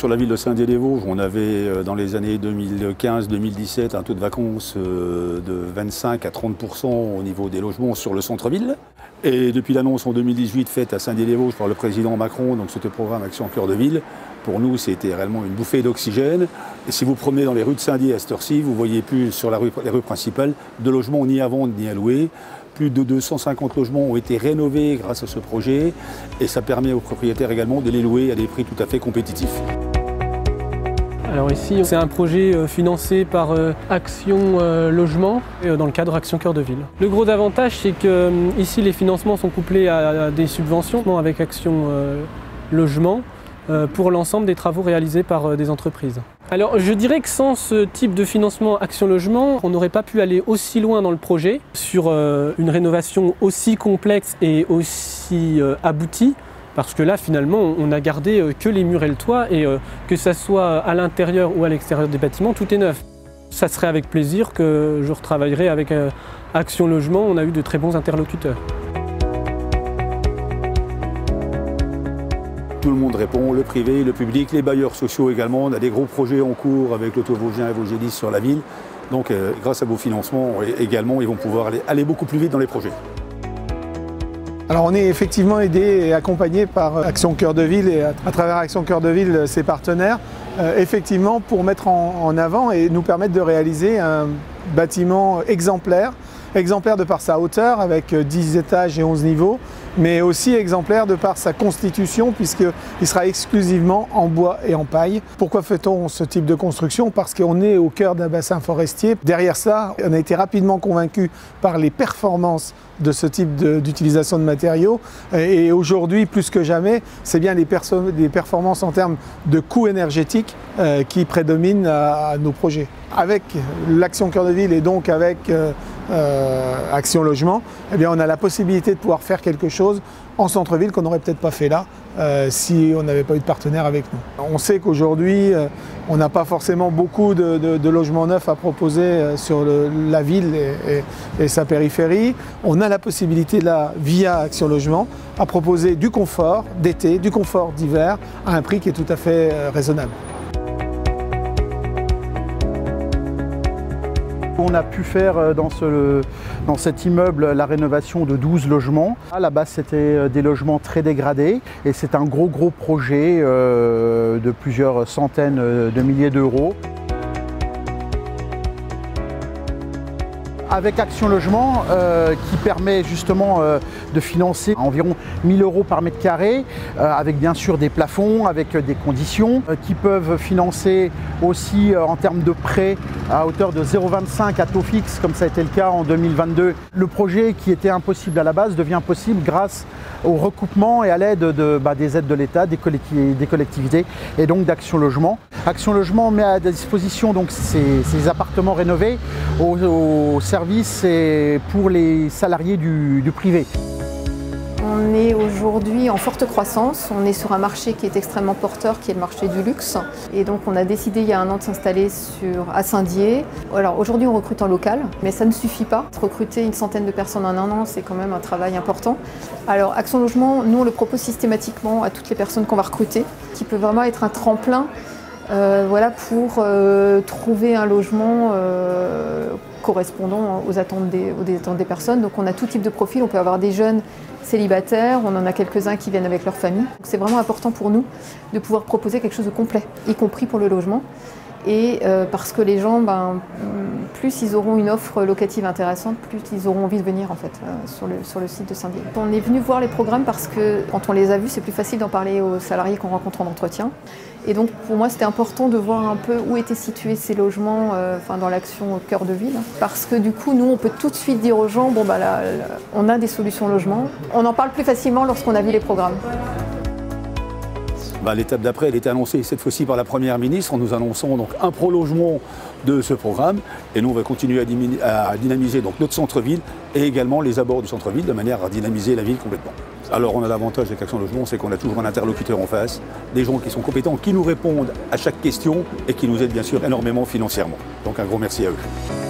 sur la ville de Saint-Dié-des-Vosges, on avait dans les années 2015-2017 un taux de vacances de 25 à 30% au niveau des logements sur le centre-ville. Et depuis l'annonce en 2018 faite à Saint-Dié-des-Vosges par le président Macron, donc ce programme Action Cœur de Ville, pour nous c'était réellement une bouffée d'oxygène. Et si vous promenez dans les rues de Saint-Dié à cette heure-ci, vous ne voyez plus sur les rues principales de logements ni à vendre ni à louer. Plus de 250 logements ont été rénovés grâce à ce projet et ça permet aux propriétaires également de les louer à des prix tout à fait compétitifs. Alors ici, c'est un projet financé par Action Logement dans le cadre Action Cœur de Ville. Le gros avantage, c'est que ici les financements sont couplés à des subventions avec Action Logement pour l'ensemble des travaux réalisés par des entreprises. Alors je dirais que sans ce type de financement Action Logement, on n'aurait pas pu aller aussi loin dans le projet sur une rénovation aussi complexe et aussi aboutie. Parce que là, finalement, on n'a gardé que les murs et le toit, et que ça soit à l'intérieur ou à l'extérieur des bâtiments, tout est neuf. Ça serait avec plaisir que je retravaillerai avec Action Logement. On a eu de très bons interlocuteurs. Tout le monde répond, le privé, le public, les bailleurs sociaux également. On a des gros projets en cours avec l'Auto-Vosgien et Vosgélis sur la ville. Donc, grâce à vos financements également, ils vont pouvoir aller beaucoup plus vite dans les projets. Alors on est effectivement aidé et accompagné par Action Cœur de Ville et à travers Action Cœur de Ville, ses partenaires, effectivement pour mettre en avant et nous permettre de réaliser un bâtiment exemplaire de par sa hauteur avec 10 étages et 11 niveaux, mais aussi exemplaire de par sa constitution puisqu'il sera exclusivement en bois et en paille. Pourquoi fait-on ce type de construction? Parce qu'on est au cœur d'un bassin forestier. Derrière ça, on a été rapidement convaincu par les performances de ce type d'utilisation de matériaux et aujourd'hui, plus que jamais, c'est bien les performances en termes de coûts énergétiques qui prédominent à nos projets. Avec l'Action Cœur de Ville et donc avec Action Logement, eh bien, on a la possibilité de pouvoir faire quelque chose en centre-ville qu'on n'aurait peut-être pas fait là si on n'avait pas eu de partenaire avec nous. On sait qu'aujourd'hui, on n'a pas forcément beaucoup de logements neufs à proposer sur la ville et sa périphérie. On a la possibilité là, via Action Logement, à proposer du confort d'été, du confort d'hiver à un prix qui est tout à fait raisonnable. On a pu faire dans cet immeuble la rénovation de 12 logements. À la base, c'était des logements très dégradés et c'est un gros projet de plusieurs centaines de milliers d'euros. Avec Action Logement qui permet justement de financer environ 1 000 € par mètre carré avec bien sûr des plafonds, avec des conditions qui peuvent financer aussi en termes de prêts à hauteur de 0,25 à taux fixe comme ça a été le cas en 2022. Le projet qui était impossible à la base devient possible grâce au recoupement et à l'aide des aides de l'État, des collectivités et donc d'Action Logement. Action Logement met à disposition donc ces appartements rénovés au service et pour les salariés du privé. On est aujourd'hui en forte croissance, on est sur un marché qui est extrêmement porteur, qui est le marché du luxe. Et donc on a décidé il y a un an de s'installer à Saint-Dié. Alors aujourd'hui on recrute en local, mais ça ne suffit pas. Recruter une centaine de personnes en un an, c'est quand même un travail important. Alors Action Logement, nous on le propose systématiquement à toutes les personnes qu'on va recruter, qui peut vraiment être un tremplin pour trouver un logement correspondant aux attentes des personnes. Donc on a tout type de profil, on peut avoir des jeunes célibataires, on en a quelques-uns qui viennent avec leur famille. C'est vraiment important pour nous de pouvoir proposer quelque chose de complet, y compris pour le logement. Et parce que les gens, plus ils auront une offre locative intéressante, plus ils auront envie de venir en fait, sur le site de Saint-Dié. On est venu voir les programmes parce que quand on les a vus, c'est plus facile d'en parler aux salariés qu'on rencontre en entretien. Et donc pour moi c'était important de voir un peu où étaient situés ces logements dans l'action Cœur de Ville. Parce que du coup nous on peut tout de suite dire aux gens, là, on a des solutions logement. On en parle plus facilement lorsqu'on a vu les programmes. L'étape d'après, elle était annoncée cette fois-ci par la Première ministre en nous annonçant donc un prolongement de ce programme. Et nous, on va continuer à dynamiser donc notre centre-ville et également les abords du centre-ville de manière à dynamiser la ville complètement. Alors on a l'avantage avec Action Logement, c'est qu'on a toujours un interlocuteur en face, des gens qui sont compétents, qui nous répondent à chaque question et qui nous aident bien sûr énormément financièrement. Donc un gros merci à eux.